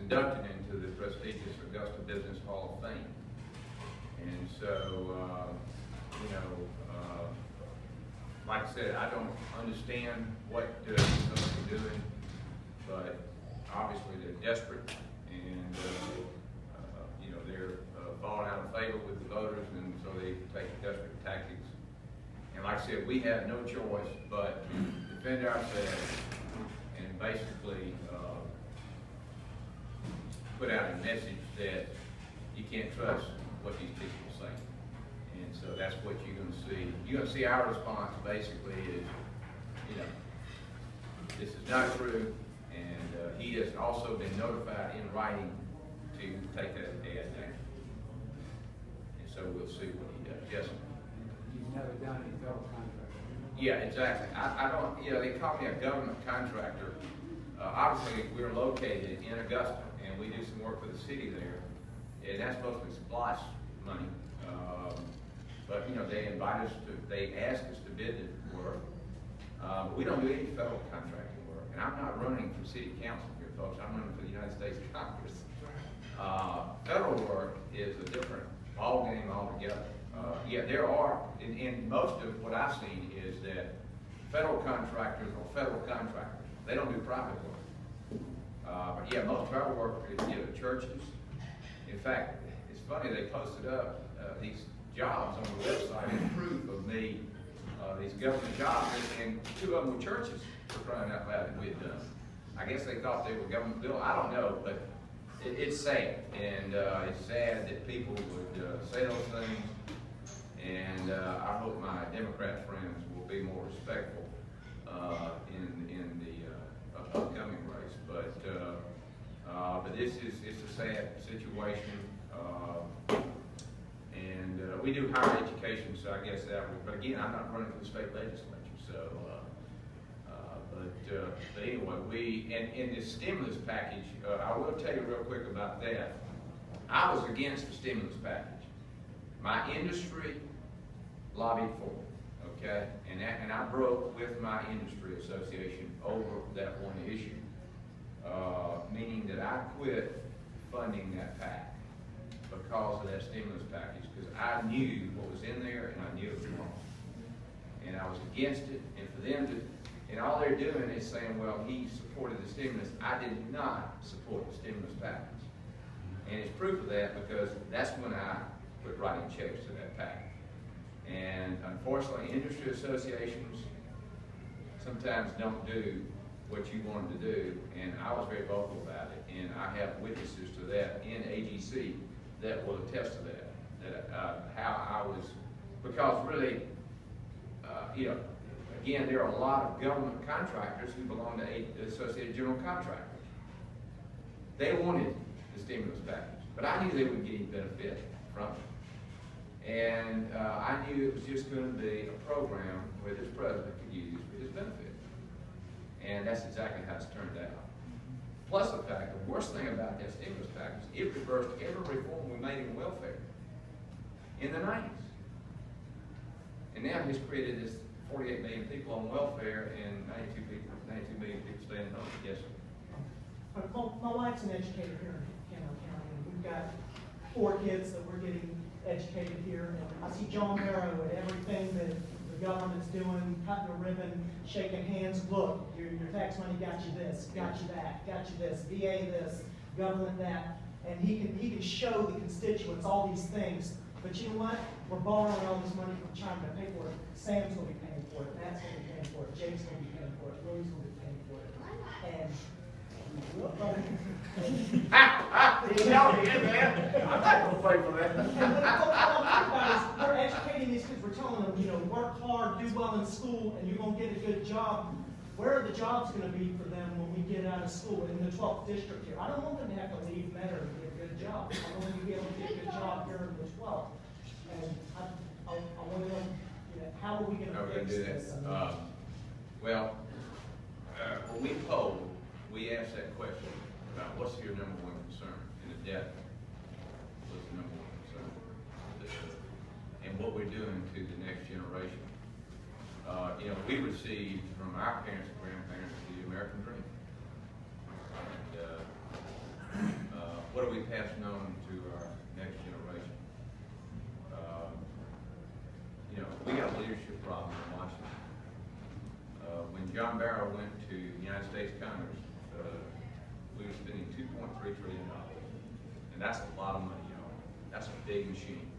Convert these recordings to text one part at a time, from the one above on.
inducted into the prestigious Augusta Business Hall of Fame. And so, like I said, I don't understand what he's doing, but obviously they're desperate, and they're falling out of favor with the voters, and so they take desperate tactics. And like I said, we have no choice but to defend ourselves and basically put out a message that you can't trust what these people say. And so that's what you're going to see. You're going to see our response basically is, this is not true, and he has also been notified in writing to take that ad down. And so we'll see what he does. Yes, sir. He's never done any federal contract. Yeah, exactly. I don't, they call me a government contractor. Obviously, we're located in Augusta, and we do some work for the city there, and that's mostly splash money. But they invite us to, they ask us to bid the work. But we don't do any federal contracting work, and I'm not running for city council here, folks. I'm running for the United States Congress. Federal work is a different ball game altogether. Yeah, there are, and most of what I've seen is that federal contractors are federal contractors. They don't do private work. But yeah, most federal work is churches. In fact, it's funny, they posted up these jobs on the website as proof of me, these government jobs, and 2 of them were churches, for crying out loud, that we had done. I guess they thought they were government built. I don't know, but it's sad, and it's sad that people would say those things. And I hope my Democrat friends will be more respectful in the upcoming race. But this it's a sad situation, and we do higher education, so I guess that would. But again, I'm not running for the state legislature, so. But anyway, we and in this stimulus package, I will tell you real quick about that. I was against the stimulus package. My industry lobbied for it, okay? And I broke with my industry association over that one issue, meaning that I quit funding that PAC because of that stimulus package, because I knew what was in there and I knew it was wrong. And I was against it, and for them to, and all they're doing is saying, well, he supported the stimulus. I did not support the stimulus package. And it's proof of that because that's when I quit writing checks to that PAC. And unfortunately, industry associations sometimes don't do what you want them to do, and I was very vocal about it, and I have witnesses to that in AGC that will attest to that, how I was, because really, again, there are a lot of government contractors who belong to the Associated General Contractors. They wanted the stimulus package, but I knew they wouldn't get any benefit from it. And I knew it was just going to be a program where this president could use for his benefit. And that's exactly how it's turned out. Plus the fact, the worst thing about that stimulus package, it reversed every reform we made in welfare in the 90s. And now he's created this 48 million people on welfare and 92 million people staying home. Yes, sir. My wife's an educator here in Campbell County, and we've got 4 kids that we're getting educated here. And I see John Barrow at everything that the government's doing, cutting the ribbon, shaking hands. Look, your tax money got you this, got you that, got you this, VA this, government that. And he can show the constituents all these things. But you know what? We're borrowing all this money from China to pay for it. Sam's going to be paying for it. Matt's going to be paying for it. Jake's going to be paying for it. Willie's going to be paying for it. And I'm not going to pay for that. And what I'm talking about is we're educating these kids. We're telling them, work hard, do well in school, and you're going to get a good job. Where are the jobs going to be for them when we get out of school in the 12th district here? I don't want them to have to leave Meadow to get a good job. I want them to be able to get a good job here in the 12th. And I want to know, how are we going to fix this? When we polled, we asked that question about what's your number one concern, and the debt was the number one concern, and what we're doing to the next generation. We received from our parents and grandparents the American dream. And what are we passing on to our next generation? You know, we got a leadership problem in Washington. When John Barrow went to the United States Congress, we were spending $2.3 trillion. And that's a lot of money, y'all. That's a big machine.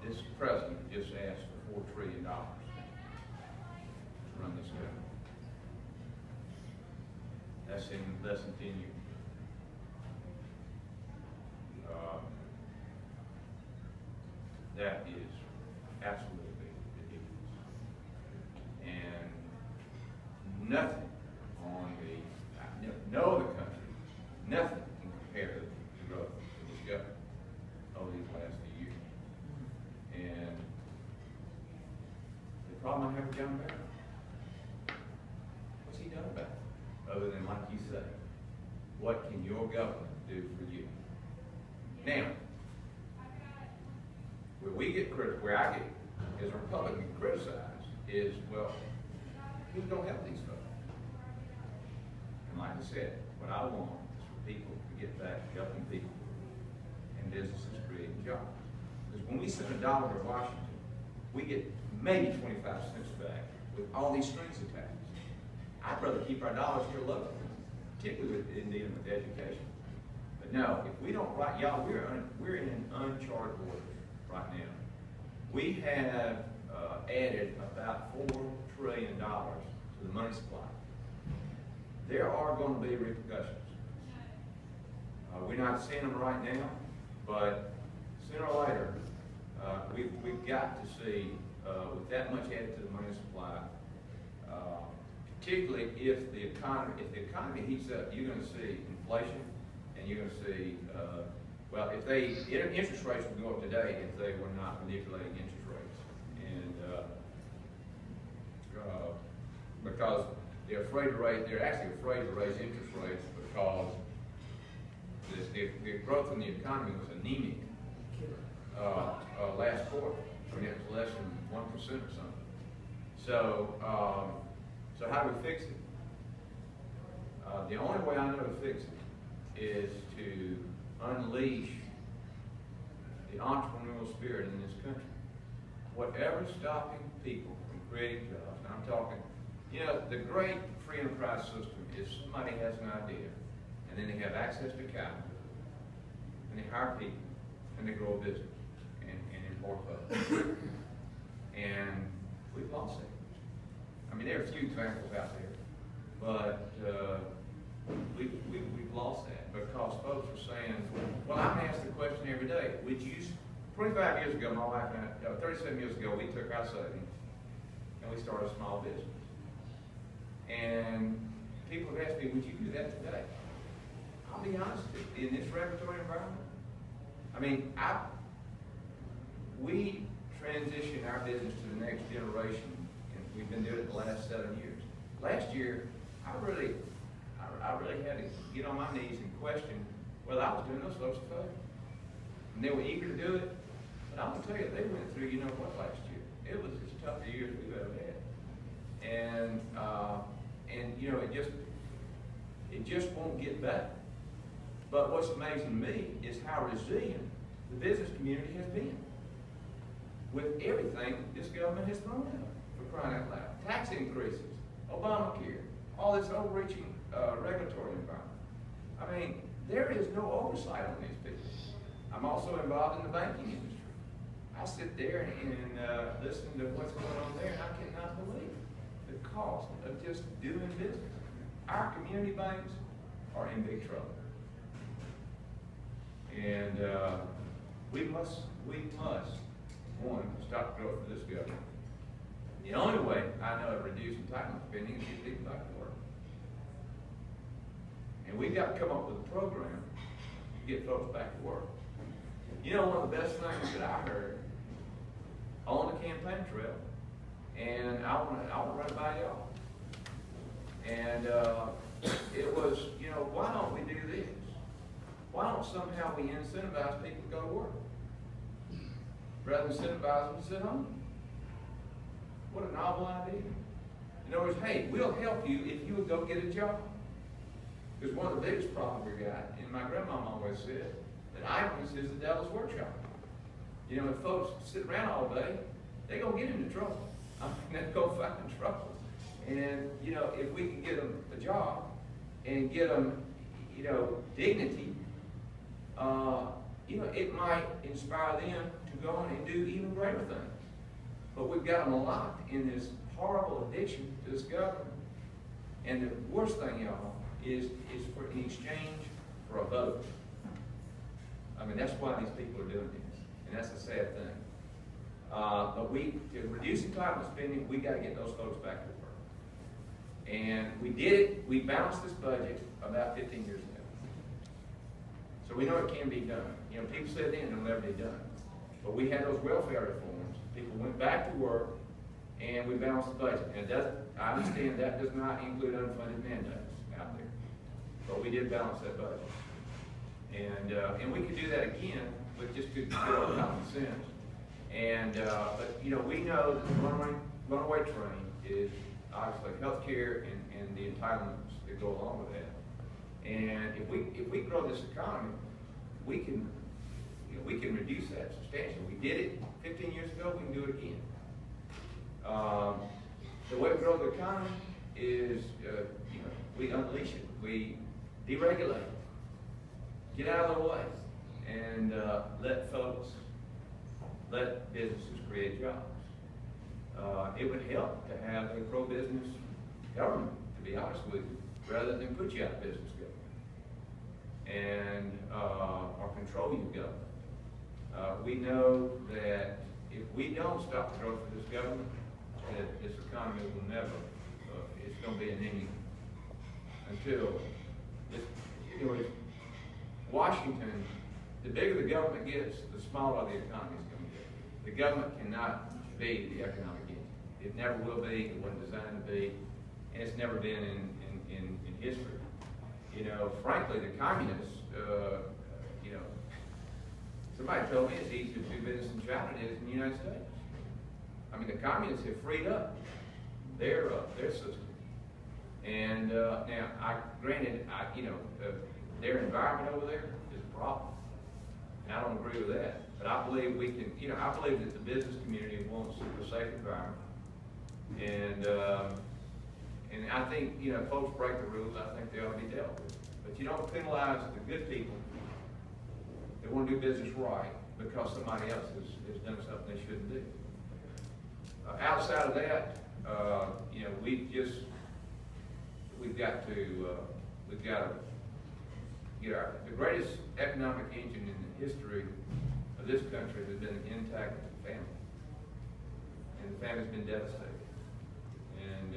This president just asked for $4 trillion to run this government. That's in less than 10 years. That is absolutely ridiculous. And nothing on no other country, nothing can compare to the growth of this government over these last few years. And the problem I have with John Barrow, what's he done about it? Other than, like you say, what can your government do for you? Now, where I get as a Republican criticized is, well, who's going to help these folks? And like I said, what I want is for people to get back to helping people and businesses creating jobs. Because when we send $1 to Washington, we get maybe 25 cents back with all these strings attached. I'd rather keep our dollars here locally, particularly in dealing with education. But no, if we don't write, y'all, we're in uncharted waters right now. We have added about $4 trillion to the money supply. There are going to be repercussions. We're not seeing them right now, but sooner or later, we've got to see, with that much added to the money supply, particularly if the economy heats up, you're going to see inflation, and you're going to see, well, interest rates would go up today if they were not manipulating interest rates, and because they're actually afraid to raise interest rates because the growth in the economy was anemic last quarter. I mean, it was less than 1% or something. So how do we fix it? The only way I know to fix it is to unleash the entrepreneurial spirit in this country. Whatever's stopping people from creating jobs, and I'm talking, you know, the great free enterprise system is somebody has an idea, and then they have access to capital, and they hire people, and they grow a business, and import folks. And we've lost it. I mean, there are a few examples out there, but we've lost that because folks are saying, well, I'm asked the question every day, 25 years ago, my wife and I, 37 years ago, we took our savings and we started a small business. And people have asked me, would you do that today? I'll be honest with you, in this regulatory environment, I mean, we transition our business to the next generation, and we've been doing it the last 7 years. Last year, I really had to get on my knees and question whether I was doing those folks a favor. And they were eager to do it, but I'm gonna tell you, they went through, you know what, last year. It was as tough a year as we've ever had. And you know, it just won't get better. But what's amazing to me is how resilient the business community has been with everything this government has thrown out, for crying out loud. Tax increases, Obamacare, all this overreaching regulatory environment. I mean, there is no oversight on these people. I'm also involved in the banking industry. I sit there and listen to what's going on there, and I cannot believe the cost of just doing business. Our community banks are in big trouble. And we must, one, stop growth for this government. The only way I know of reducing entitlement spending is to get people back to work. And we've got to come up with a program to get folks back to work. You know, one of the best things that I heard on the campaign trail, and I want to run it by y'all. And it was, you know, why don't we do this? Why don't somehow we incentivize people to go to work rather than incentivize them to sit home? What a novel idea. In other words, hey, we'll help you if you would go get a job. Because one of the biggest problems we got, and my grandmama always said, that idleness is the devil's workshop. You know, if folks sit around all day, they're going to get into trouble. I mean, they're going to find trouble. And, you know, if we can get them a job and get them, you know, dignity, you know, it might inspire them to go on and do even greater things. But we've got them locked in this horrible addiction to this government. And the worst thing, y'all, is for in exchange for a vote. I mean, that's why these people are doing this, and that's a sad thing. But to reduce entitlement spending, we got to get those folks back to work. And we did it. We balanced this budget about 15 years ago. So we know it can be done. You know, people said then it'll never be done. But we had those welfare reforms. People went back to work, and we balanced the budget. And it doesn't, I understand that does not include unfunded mandates out there. But we did balance that budget. And we could do that again with just good common sense. And, but, you know, we know that the runaway train is obviously health care and the entitlements that go along with that. And if we grow this economy, we can, you know, we can reduce that substantially. We did it 15 years ago, we can do it again. The way we grow the economy is, you know, we unleash it, we deregulate it, get out of the way, and let businesses create jobs. It would help to have a pro-business government, to be honest with you, rather than put you out of business government and or control you government. We know that if we don't stop the growth of this government, that this economy will never, it's going to be anemic until, you know, Washington, the bigger the government gets, the smaller the economy is going to get. The government cannot be the economic engine. It never will be, it wasn't designed to be, and it's never been in history. You know, frankly, the communists, you know, somebody told me it's easier to do business in China than it is in the United States. I mean, the communists have freed up their system. And now, granted, you know, their environment over there is a problem. And I don't agree with that. But I believe we can, you know, I believe that the business community wants a safe environment. And I think, you know, if folks break the rules, I think they ought to be dealt with. But you don't penalize the good people that want to do business right because somebody else has done something they shouldn't do. Outside of that, you know, we've got to get the greatest economic engine in the history of this country has been intact with the family. And the family's been devastated. And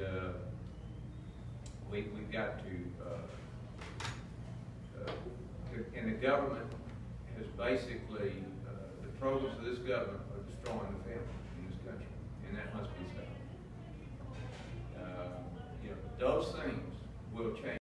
we've got to, and the government has basically, the programs of this government are destroying the family in this country. And that must be stopped. You know, those things will change.